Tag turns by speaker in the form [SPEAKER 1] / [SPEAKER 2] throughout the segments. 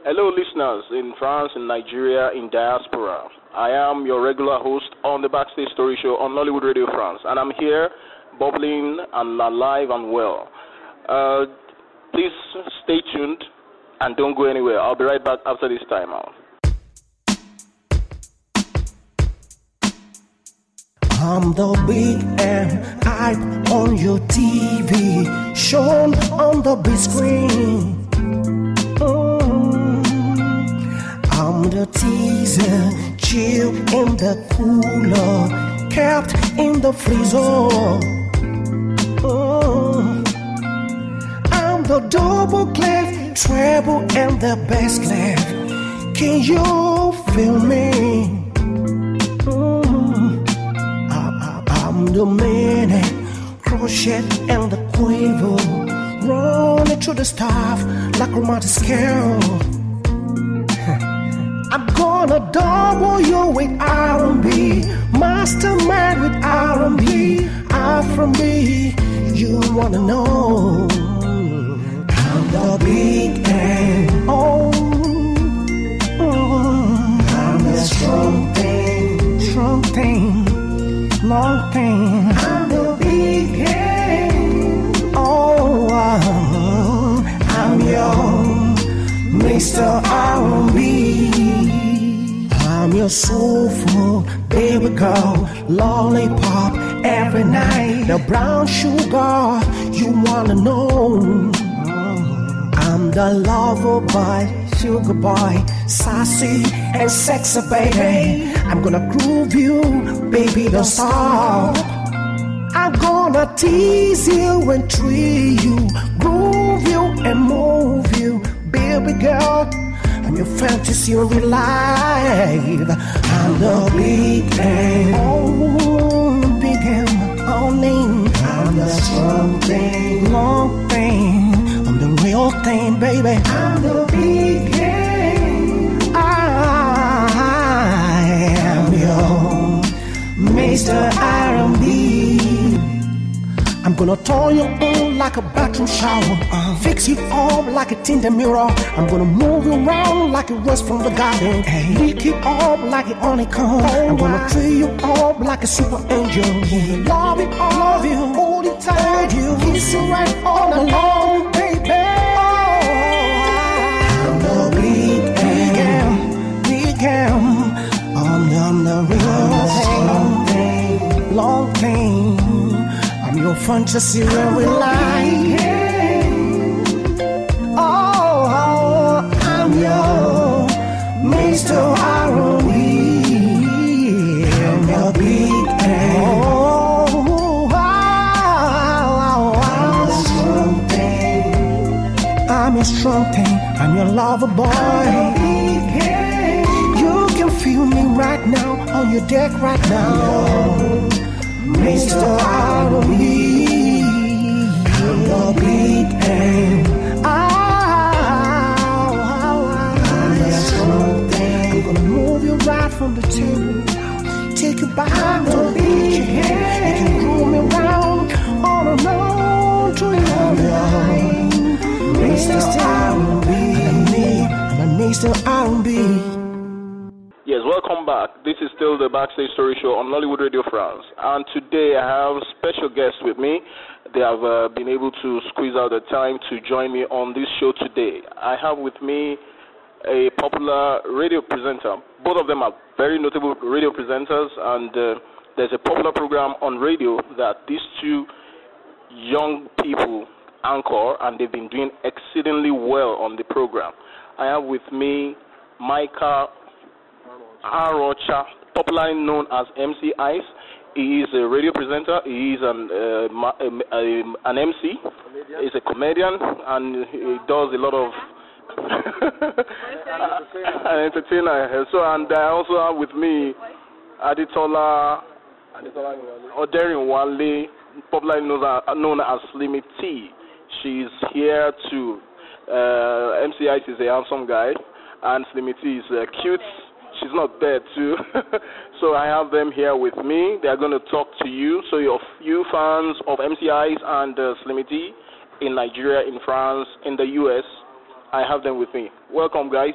[SPEAKER 1] Hello, listeners in France, in Nigeria, in diaspora. I am your regular host on the Backstage Story Show on Nollywood Radio France, and I'm here, bubbling and alive and well. Please stay tuned and don't go anywhere. I'll be right back after this time out.
[SPEAKER 2] I'm the big M, hype on your TV, shown on the big screen. I'm the teaser, chill in the cooler, kept in the freezer. I'm the double clef, treble and the bass clef. Can you feel me? I'm the minute, crochet and the quiver, running through the stuff like a romantic scale. I'm gonna double you with R&B, mastermind with R&B. After me, you wanna know I'm the big man. Oh, I'm the strong thing, long thing. I'm the big man. Oh, I'm your Mr. R&B. I'm your soulful baby girl, lollipop every night. The brown sugar you wanna know. I'm the lover boy, sugar boy, sassy and sexy baby. I'm gonna groove you, baby, don't stop. I'm gonna tease you and treat you, groove you and move you, baby girl. I'm your fantasy in real life. I'm the big M. Oh, big M, owning. I'm the strong thing, long thing. I'm the real thing, baby. I'm the big M. I am your Mr. R&B. I'm gonna turn you on like a bathroom shower, fix you up like a tinted mirror. I'm gonna move you around like it was from the garden, lick you up like it only come. I'm gonna treat you up like a super angel. Love you, hold it tight, you kiss you right all along, baby. I'm the big M. I'm the real thing, long thing. I'm your fantasy real life. Oh, I'm your Mr. R&B. I'm your big man. Oh, I'm a strong thing. I'm a strong thing. I'm your lover boy. You can feel me right now on your deck right now. Mr. R&B, I'm the big M. I'm the strong thing. I'm gonna move you right from the table, take you back to the beach. You can groove me around on and on to your line. Mr. R&B, I'm a Mr. R&B.
[SPEAKER 1] Yes, welcome back. This is still the Backstage Story Show on Nollywood Radio France. And today I have special guests with me. They have been able to squeeze out the time to join me on this show today. I have with me a popular radio presenter. Both of them are very notable radio presenters, and there's a popular program on radio that these two young people anchor, and they've been doing exceedingly well on the program. I have with me Micah Aruocha, popularly known as MC Ice. He is a radio presenter. He is an MC. He's a comedian, and he does a lot of an entertainer. So, and I also have with me Adetola Aderinwale, popularly known as Slimmy-Tee. She's here too. MC Ice is a handsome guy, and Slimmy-Tee is cute. She's not there too. So I have them here with me. They are going to talk to you. So you fans of MC Ice and Slimmy-Tee in Nigeria, in France, in the US, I have them with me. Welcome, guys.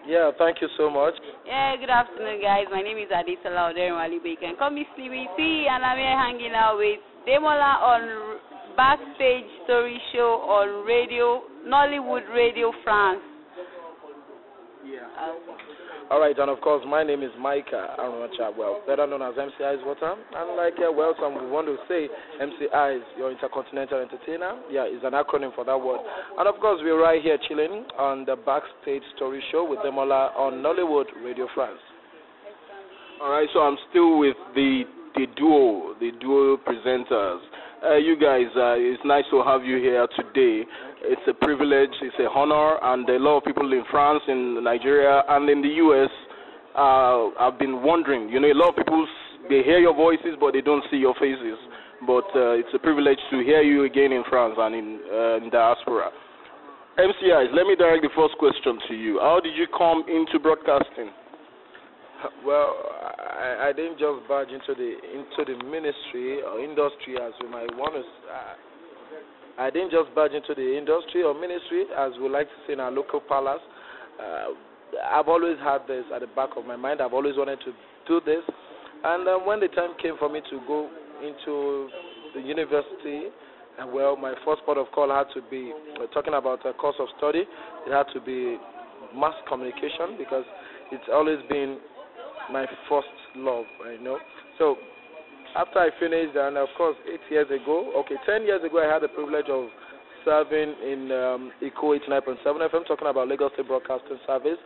[SPEAKER 3] Yeah, thank you so much.
[SPEAKER 4] Yeah, good afternoon, guys. My name is Adetola Aderinwale. You can call me Slimmy-Tee, and I'm here hanging out with Demola on Backstage Story Show on Radio, Nollywood Radio France.
[SPEAKER 3] Yeah. All right, and of course, my name is Micah Aruocha, better known as MC Icewater. And welcome, we want to say MC Ice, your intercontinental entertainer. Yeah, it's an acronym for that word. And of course, we're right here chilling on the Backstage Story Show with Demola on Nollywood Radio France.
[SPEAKER 1] All right, so I'm still with the duo presenters. You guys, it's nice to have you here today. It's a privilege, it's an honor, and a lot of people in France, in Nigeria, and in the U.S. Have been wondering. You know, a lot of people, they hear your voices, but they don't see your faces. But it's a privilege to hear you again in France and in diaspora. MCIs, let me direct the first question to you. How did you come into broadcasting?
[SPEAKER 3] Well, I didn't just barge into the ministry or industry, as we might want to. I didn't just barge into the industry or ministry, as we like to say in our local palace. I've always had this at the back of my mind. I've always wanted to do this, and when the time came for me to go into the university, my first port of call had to be talking about a course of study. It had to be mass communication, because it's always been my first love, So after I finished, and of course 10 years ago, I had the privilege of serving in ECO 89.7 FM, talking about Lagos State Broadcasting Service.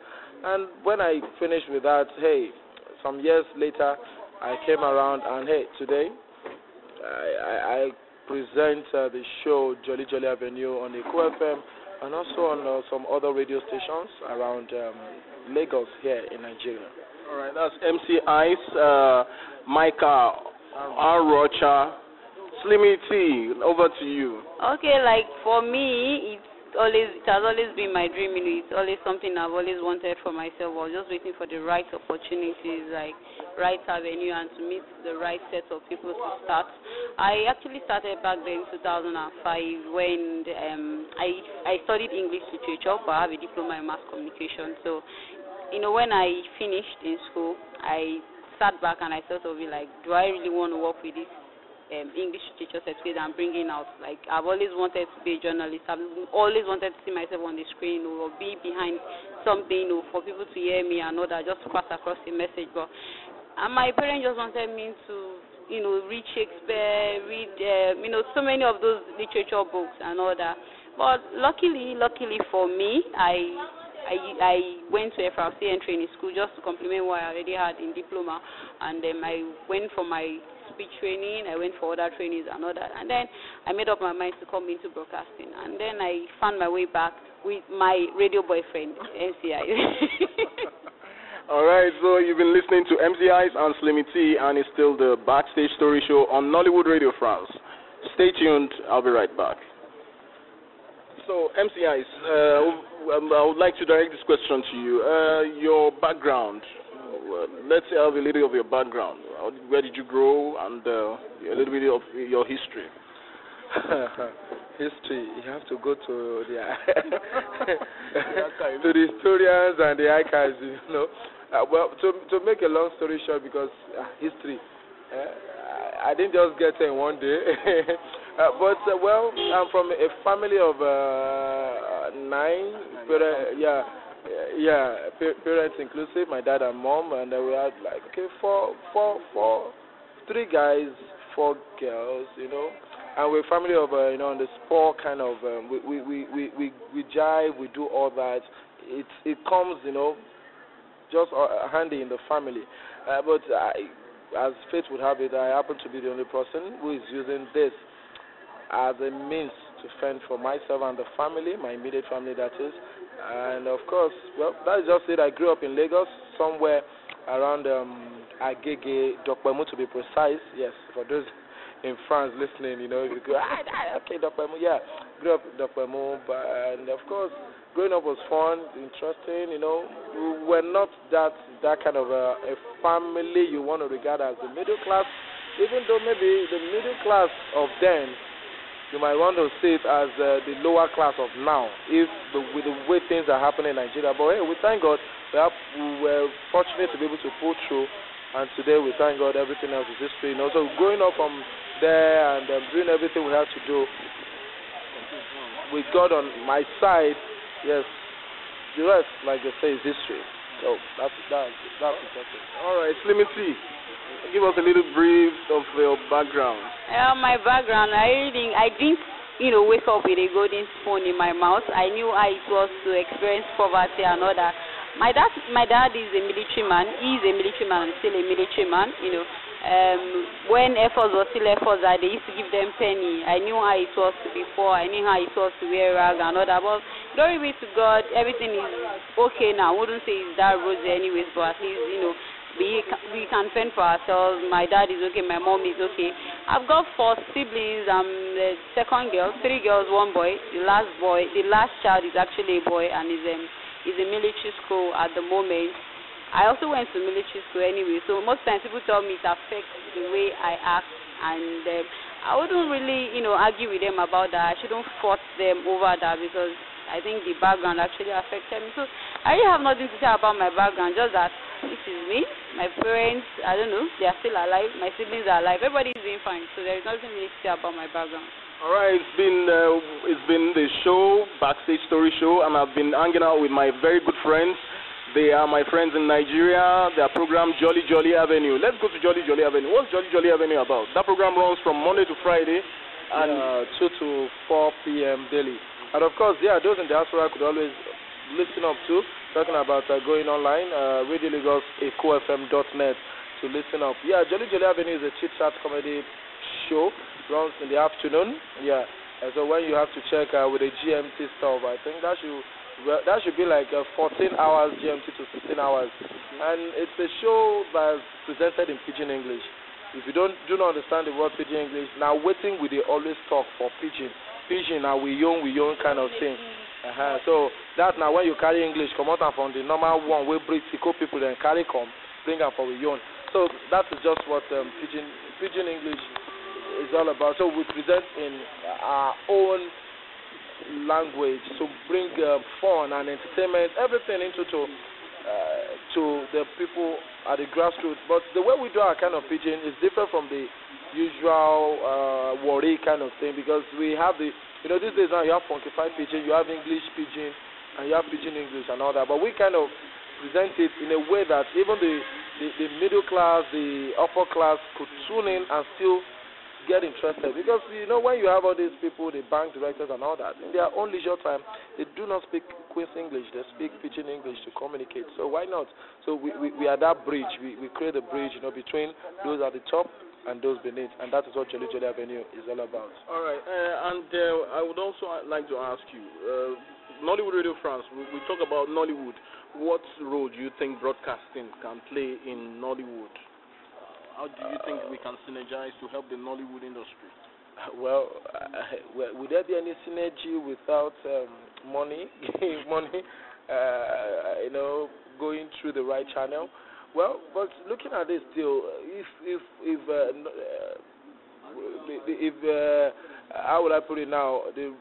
[SPEAKER 3] And when I finished with that, some years later, I came around, and today I present the show Jolly Jolly Avenue on ECO FM, and also on some other radio stations around Lagos here in Nigeria.
[SPEAKER 1] All right, that's MC Ice, Micah Aruocha, Slimmy-Tee. Over to you.
[SPEAKER 4] Okay, for me, it has always been my dream. It's always something I've always wanted for myself. I was just waiting for the right opportunities, right avenue, and to meet the right set of people to start. I actually started back then in 2005 when I studied English literature, but I have a diploma in mass communication. So, when I finished in school, I sat back and I thought of it do I really want to work with this English literature certificate I'm bringing out? I've always wanted to be a journalist. I've always wanted to see myself on the screen or be behind something for people to hear me and all that, just to pass across a message. And my parents just wanted me to, read Shakespeare, read, so many of those literature books and all that. But luckily for me, I went to FRCN training school just to complement what I already had in diploma, and then I went for my speech training, I went for other trainings and all that, and then I made up my mind to come into broadcasting, and then I found my way back with my radio boyfriend, MCI.
[SPEAKER 1] All right, so you've been listening to MCIs and Slimmy-Tee, and it's still the Backstage Story Show on Nollywood Radio France. Stay tuned, I'll be right back. So, MCIs, I would like to direct this question to you. Your background, let's have a little of your background. Where did you grow, and a little bit of your history?
[SPEAKER 3] History, you have to go to the to the historians and the archives, to make a long story short, because history, I didn't just get there in one day. But I'm from a family of 9, parents inclusive, my dad and mom, and we had 3 guys, 4 girls, and we're a family of on the sport kind of we jive, we do all that. It comes just handy in the family, but as fate would have it, I happen to be the only person who is using this as a means to fend for myself and the family, my immediate family, that is. And of course, that is just it. I grew up in Lagos, somewhere around Agege, Dokpemu to be precise. Yes, for those in France listening, you go, okay, Dokpemu, yeah. Grew up in Dokpemu, and of course, growing up was fun, interesting, We were not that kind of a family you want to regard as the middle class, even though maybe the middle class of then you might want to see it as the lower class of now, with the way things are happening in Nigeria. But hey, we thank God we were fortunate to be able to pull through, and today we thank God everything else is history. You know, so going up from there and doing everything we have to do with God on my side, yes, the rest, like they say, is history. So that's important.
[SPEAKER 1] All right, Slimmy-Tee, give us a little brief of your background.
[SPEAKER 4] My background, I didn't, wake up with a golden spoon in my mouth. I knew how it was to experience poverty and all that. My dad is a military man. He is a military man, still a military man. When Air Force was still Air Force, they used to give them penny. I knew how it was to be poor. I knew how it was to wear rag and all that. But glory be to God, everything is okay now. I wouldn't say it's that rosy anyways, but at least, we can fend for ourselves. My dad is okay. My mom is okay. I've got 4 siblings. I'm the second girl, 3 girls, 1 boy. The last child is actually a boy and is in military school at the moment. I also went to military school anyway, so most times people tell me it affects the way I act, and I wouldn't really, argue with them about that. I shouldn't force them over that because I think the background actually affected me. So I really have nothing to say about my background, just that this is me. My parents, I don't know, they are still alive. My siblings are alive. Everybody is doing fine, so there is nothing really to say about my background.
[SPEAKER 1] All right, it's been the show, Backstage Story Show, and I've been hanging out with my very good friends. They are my friends in Nigeria. Their program, Jolly Jolly Avenue. Let's go to Jolly Jolly Avenue. What's Jolly Jolly Avenue about? That program runs from Monday to Friday,
[SPEAKER 3] and 2 to 4 p.m. daily. And of course, those in diaspora could always listen up to, talking about going online, Radio Lagos, ecofm.net to listen up. Yeah, Jolly Jolly Avenue is a chit-chat comedy show, runs in the afternoon. Yeah, and so when you have to check with a GMT stuff, I think that should be like 14 hours GMT to 16 hours. And it's a show that's presented in Pidgin English. If you do not understand the word Pidgin English, now waiting we they always talk for Pidgin. Pidgin now we young kind of thing. So that now when you carry English, come out from the normal one we bring Tico people then bring them for we young. So that is just what Pidgin English is all about. So we present in our own language to bring fun and entertainment, everything into to the people at the grassroots. But the way we do our kind of Pidgin is different from the usual Warri kind of thing, because we have these days now you have funkified Pidgin, you have English Pidgin, and you have Pidgin English and all that. But we kind of present it in a way that even the middle class, the upper class could tune in and still get interested, because when you have all these people, the bank directors and all that, in their own leisure time, they do not speak Queen's English, they speak Pidgin English to communicate. So why not? So we are that bridge. We create a bridge, between those at the top and those beneath, and that is what Jolly Jolly Avenue is all about.
[SPEAKER 1] All right, and I would also like to ask you, Nollywood Radio France. We talk about Nollywood. What role do you think broadcasting can play in Nollywood? How do you think we can synergize to help the Nollywood industry?
[SPEAKER 3] Well, would there be any synergy without money? Going through the right channel? Well, but looking at this still, if how would I put it now? The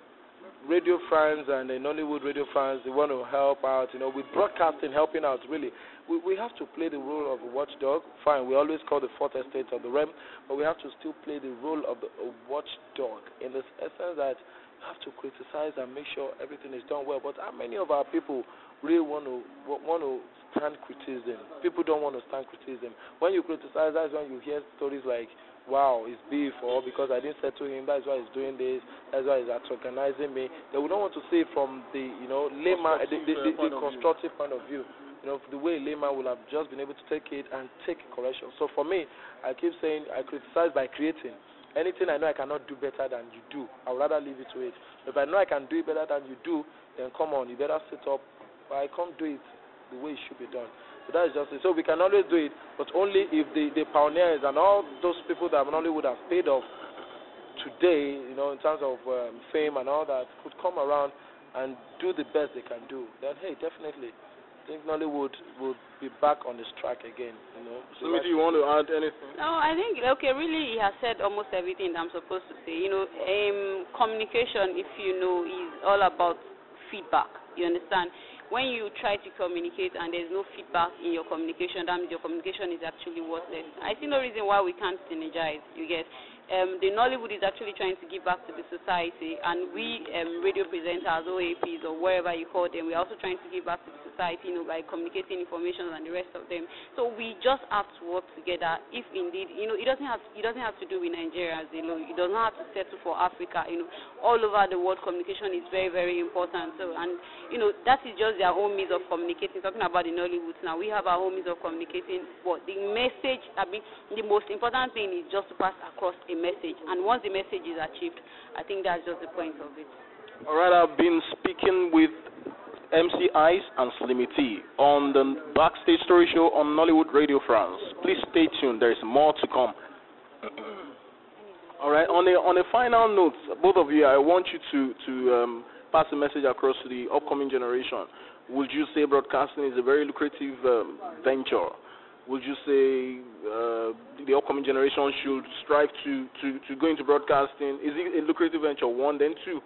[SPEAKER 3] Radio France and the Nollywood Radio France, they want to help out, with broadcasting, helping out, really. We have to play the role of a watchdog. Fine, we always call the fourth estate of the realm, but we have to still play the role of a watchdog in the essence that you have to criticize and make sure everything is done well. But how many of our people really want to stand criticism? People don't want to stand criticism. When you criticize, that's when you hear stories like, wow, it's beef, or because I didn't settle him, that's why he's doing this, that's why he's antagonizing me. They would not want to see it from the layman, the constructive point of view. The way a layman will have just been able to take it and take correction. So for me, I keep saying I criticize by creating. Anything I know I cannot do better than you do, I would rather leave it to it. If I know I can do it better than you do, then come on, you better sit up. But I can't do it the way it should be done. So that is just it. So we can always do it, but only if the pioneers and all those people that Nollywood have paid off today, in terms of fame and all that, could come around and do the best they can do. Then, hey, definitely, think Nollywood will be back on this track again. So
[SPEAKER 1] do you want to add anything?
[SPEAKER 4] No, I think really he has said almost everything I'm supposed to say. Communication, if is all about feedback. You understand? When you try to communicate and there's no feedback in your communication, that means your communication is actually worthless. I see no reason why we can't synergize. You get? The Nollywood is actually trying to give back to the society, and we radio presenters, OAPs, or wherever you call them, we're also trying to give back to the society, by communicating information and the rest of them. So we just have to work together. If indeed, it doesn't have to do with Nigeria alone. It does not have to settle for Africa. All over the world, communication is very, very important. So, and that is just their own means of communicating. Talking about the Nollywood now, we have our own means of communicating. But the message, the most important thing is just to pass across a message, and once the message is achieved, I think that's just the point of it.
[SPEAKER 1] All right, I've been speaking with MC Ice and Slimmy-Tee on the Backstage Story Show on Nollywood Radio France. Please stay tuned. There is more to come. All right. On a final note, both of you, I want you to pass a message across to the upcoming generation. Would you say broadcasting is a very lucrative venture? Would you say the upcoming generation should strive to go into broadcasting? Is it a lucrative venture? One, then two,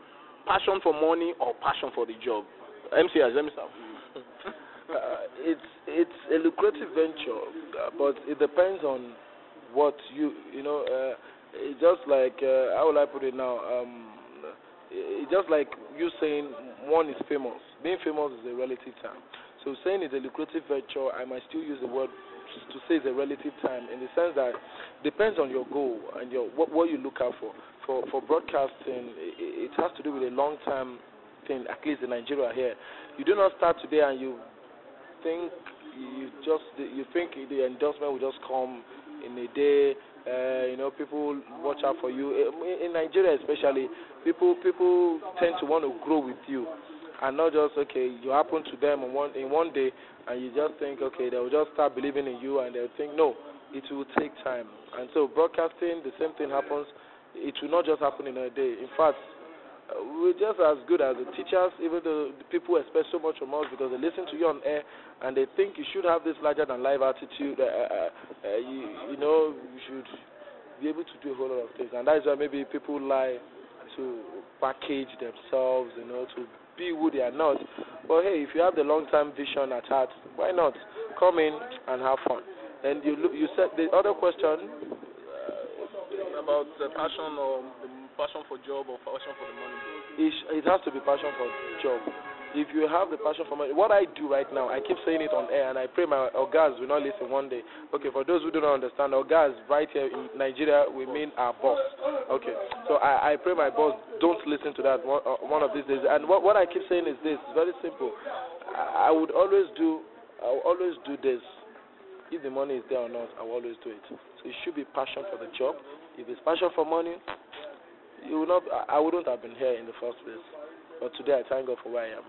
[SPEAKER 1] passion for money or passion for the job? MCS, let me start with you.
[SPEAKER 3] It's a lucrative venture, but it depends on what it's just like, how will I put it now? It's just like you saying one is famous. Being famous is a relative term. So saying it's a lucrative venture, I might still use the word to say it's a relative time, in the sense that it depends on your goal and what you look out for. For broadcasting, it has to do with a long-term thing, at least in Nigeria here. You do not start today and you think the endorsement will just come in a day. People watch out for you. In Nigeria especially, people tend to want to grow with you, and not just, you happen to them in one day, and you just think, they will just start believing in you, and they'll think, no, it will take time. And so broadcasting, the same thing happens. It will not just happen in a day. In fact, we're just as good as the teachers, even though the people expect so much from us because they listen to you on air, and they think you should have this larger-than-life attitude. You should be able to do a whole lot of things. And that is why maybe people lie to package themselves, to be who they are not. But hey, if you have the long-term vision at heart, why not come in and have fun? And you said the other question
[SPEAKER 1] about passion or passion for job or passion for the money.
[SPEAKER 3] It has to be passion for job. If you have the passion for money, what I do right now, I keep saying it on air, and I pray my Ogas will not listen one day. Okay, for those who do not understand, Ogas right here in Nigeria, we mean our boss. Okay, so I pray my boss don't listen to that one of these days. And what I keep saying is this: it's very simple. I will always do this. If the money is there or not, I will always do it. So it should be passion for the job. If it's passion for money, I wouldn't have been here in the first place. But today I thank God for where I am.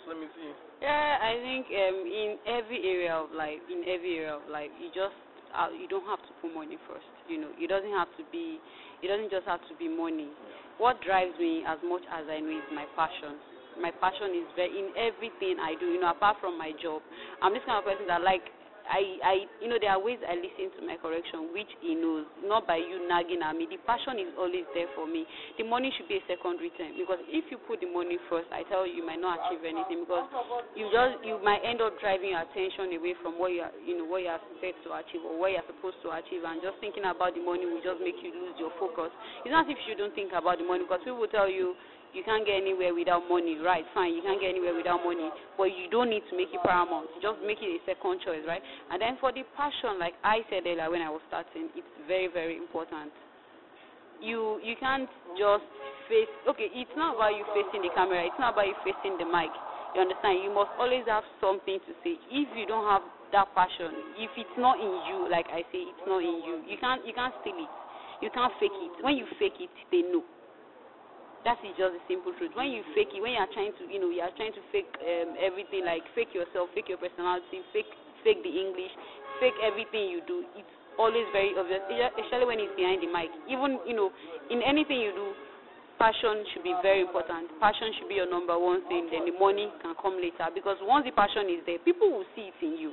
[SPEAKER 1] Let me see.
[SPEAKER 4] Yeah, I think in every area of life, you don't have to put money first. It doesn't just have to be money. What drives me as much as I know is my passion. My passion is in everything I do. Apart from my job, I'm this kind of person that there are ways I listen to my correction, which he knows, not by you nagging at me. The passion is always there for me. The money should be a secondary term, because if you put the money first, I tell you might not achieve anything, because you might end up driving your attention away from what you are set to achieve or what you are supposed to achieve, and just thinking about the money will just make you lose your focus. It's not as if you don't think about the money, because people will tell you you can't get anywhere without money, right? Fine, you can't get anywhere without money, but you don't need to make it paramount. Just make it a second choice, right? And then for the passion, like I said earlier when I was starting, it's very, very important. You can't just face, it's not about you facing the camera, it's not about you facing the mic. You understand? You must always have something to say. If you don't have that passion, if it's not in you, like I say, it's not in you, you can't steal it. You can't fake it. When you fake it, they know. That is just the simple truth. When you fake it, when you are trying to fake everything, like fake yourself, fake your personality, fake the English, fake everything you do, it's always very obvious, especially when it's behind the mic. Even, in anything you do, passion should be very important. Passion should be your number one thing. Then the money can come later. Because once the passion is there, people will see it in you.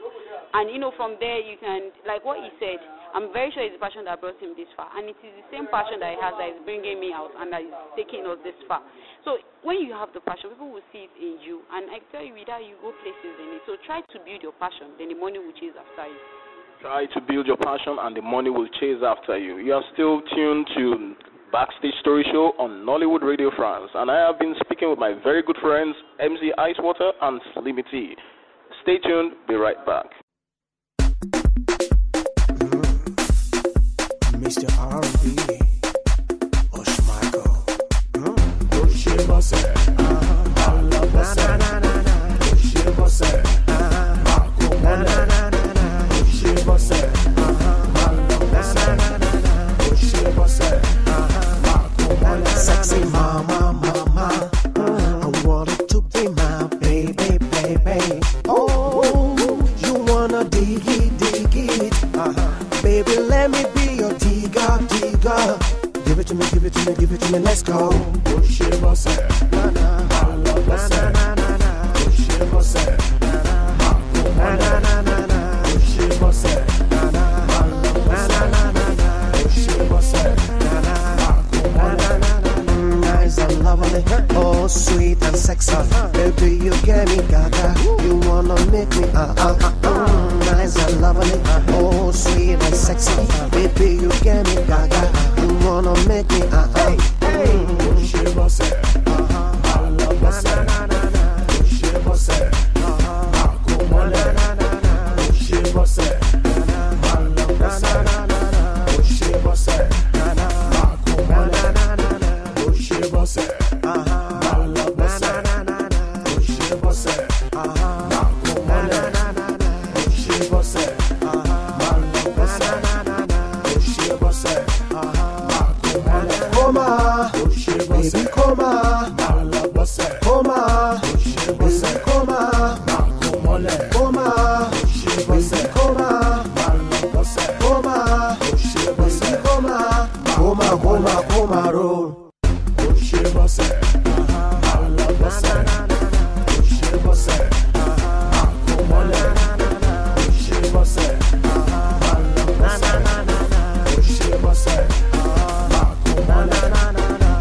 [SPEAKER 4] And, from there you can, like what he said, I'm very sure it's the passion that brought him this far. And it is the same passion that he has that is bringing me out and that is taking us this far. So when you have the passion, people will see it in you. And I tell you, without you go places in it. So try to build your passion. Then the money will chase after you.
[SPEAKER 1] Try to build your passion and the money will chase after you. You are still tuned to Backstage Story Show on Nollywood Radio France, and I have been speaking with my very good friends MC Icewater and Slimmy-Tee. Stay tuned, be right back.
[SPEAKER 2] Mr. R&B, Michael. Push boss, I love boss, push boss, Marco Mole, push boss, I love boss, push boss. Sexy mama, I wanted to be my baby, baby. Oh, you wanna dig it, baby, let me be your digger. Give it to me, give it to me, give it to me, let's go. Push it, boss, I love boss, push it, boss, push it, boss, nice and lovely, oh sweet and sexy. Baby, you get me gaga. You wanna make me nice and lovely, oh sweet and sexy. Baby, you get me gaga. You wanna make me push it, boss, I love boss, push it, boss, come on, push it, boss, I love boss, push it, boss, come on, push it, boss, I love boss, push it, boss, come on, push it, boss, I love boss, push it, boss, coma, baby, coma, I love boss, coma, baby, coma, coma, baby, coma, I love boss, coma, baby, coma, roll. Push it, boss, I love boss, push it, boss, come on, push it, boss, I love boss, push it, boss, come on, push it, boss, I love boss,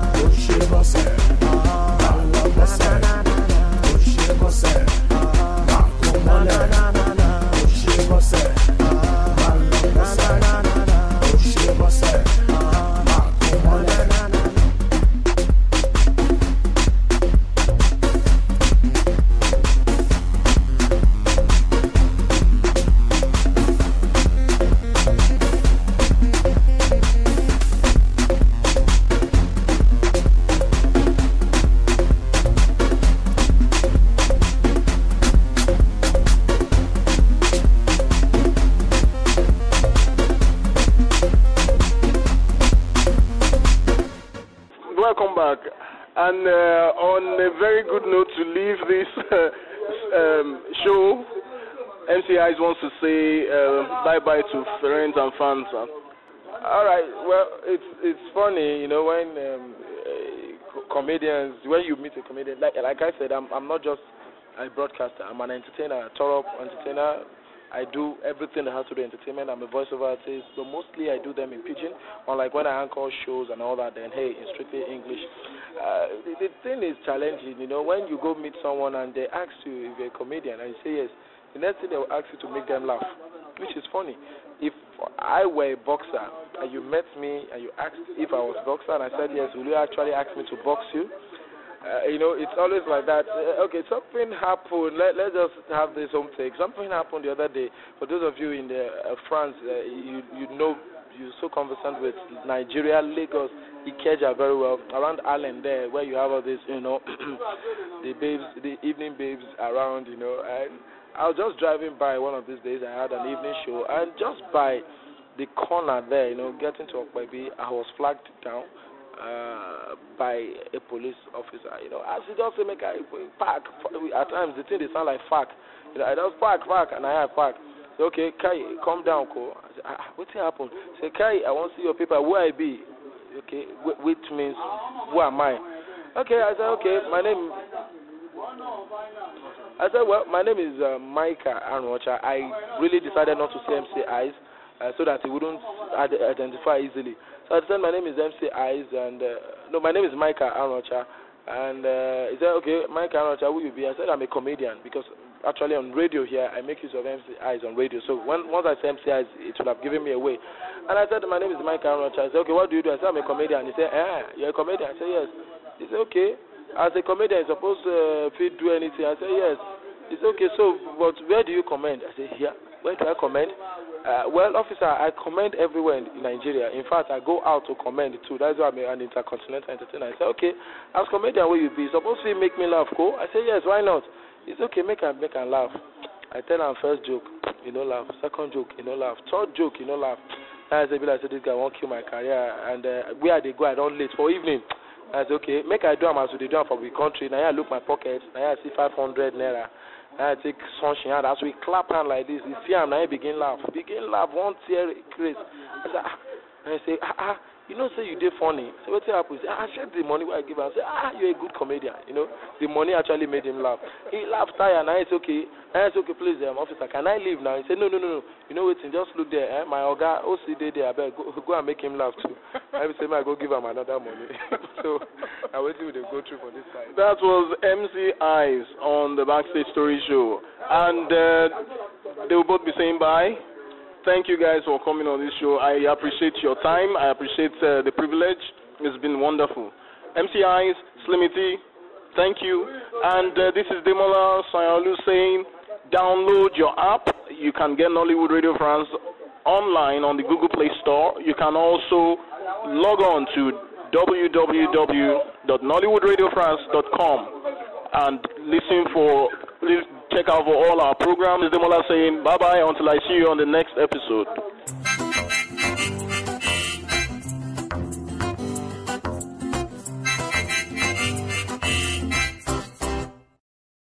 [SPEAKER 2] push it, boss, come on, push it, boss, I love boss, push it, boss, come on.
[SPEAKER 1] Welcome back. And on a very good note to leave this show, MC Eyes wants to say bye-bye to friends and fans.
[SPEAKER 3] All right. Well, it's funny, when comedians, when you meet a comedian, like I said, I'm not just a broadcaster. I'm an entertainer, a thorough entertainer. I do everything that has to do with entertainment. I'm a voiceover artist, but mostly I do them in pidgin. Unlike when I anchor shows and all that, then hey, in strictly English. The thing is challenging, when you go meet someone and they ask you if you're a comedian and you say yes, the next thing they will ask you to make them laugh, which is funny. If I were a boxer and you met me and you asked if I was a boxer and I said yes, will you actually ask me to box you? It's always like that. Okay, something happened. Let's just have this home take. Something happened the other day. For those of you in France, you're so conversant with Nigeria, Lagos, Ikeja very well. Around Allen there, where you have all this, the babes, the evening babes around, And I was just driving by one of these days. I had an evening show, and just by the corner there, getting to Okpaibi, I was flagged down by a police officer. As he just say, make I park. At times the thing they sound like fuck. I just park, and I have park. Say, okay, Kai, calm down, Ko. I say, what's happened? Say, Kai, I want to see your paper. Where I be? Okay, which means who am I? Okay, I said, okay, my name. I said, well, my name is Micah Aruocha. I really decided not to say MC Eyes so that he wouldn't identify easily. So I said, my name is MC Eyes, and no, my name is Micah Aruocha. And he said, okay, Micah Aruocha, who you be? I said, I'm a comedian, because actually on radio here, I make use of MC Eyes on radio. So once I say MC Eyes, it would have given me away. And I said, my name is Micah Aruocha. I said, okay, what do you do? I said, I'm a comedian. He said, you're a comedian? I said, yes. He said, okay. As a comedian, you're supposed to do anything. I said, yes. He said, okay, so, but where do you commend? I said, here. Where do I commend? Well, officer, I commend everywhere in Nigeria. In fact, I go out to commend too. That's why I'm an intercontinental entertainer. I said, okay, as comedian, where you be? Supposed to make me laugh, go? I said, yes, why not? He said, okay, make and laugh. I tell him first joke, laugh. Second joke, laugh. Third joke, laugh. I said, this guy won't kill my career. And where they go, I don't late for evening. I said, okay, make I do them as we do for the country. Now I look my pockets. Now I see 500 naira. Now I take sunshine. As we clap hand like this, you see him, now I begin laugh. One tear crazy. I say, say you did funny. So what happens? I shared the money I give him. I say, you're a good comedian. The money actually made him laugh. He laughed tired. Now it's okay. Please, officer, can I leave now? He said, no. You know what? Just look there. My Oga, OCD there. I better go and make him laugh too. I will say, I go give him another money. So I wait till they go through for this side.
[SPEAKER 1] That was MC Eyes on the Backstage Story Show, and they will both be saying bye. Thank you guys for coming on this show. I appreciate your time. I appreciate the privilege. It's been wonderful. MC Eyes, Slimmy-Tee, thank you. And this is Demola Sanyaolu saying, download your app. You can get Nollywood Radio France online on the Google Play Store. You can also log on to www.nollywoodradiofrance.com and check out for all our programs. Demola saying bye-bye until I see you on the next episode.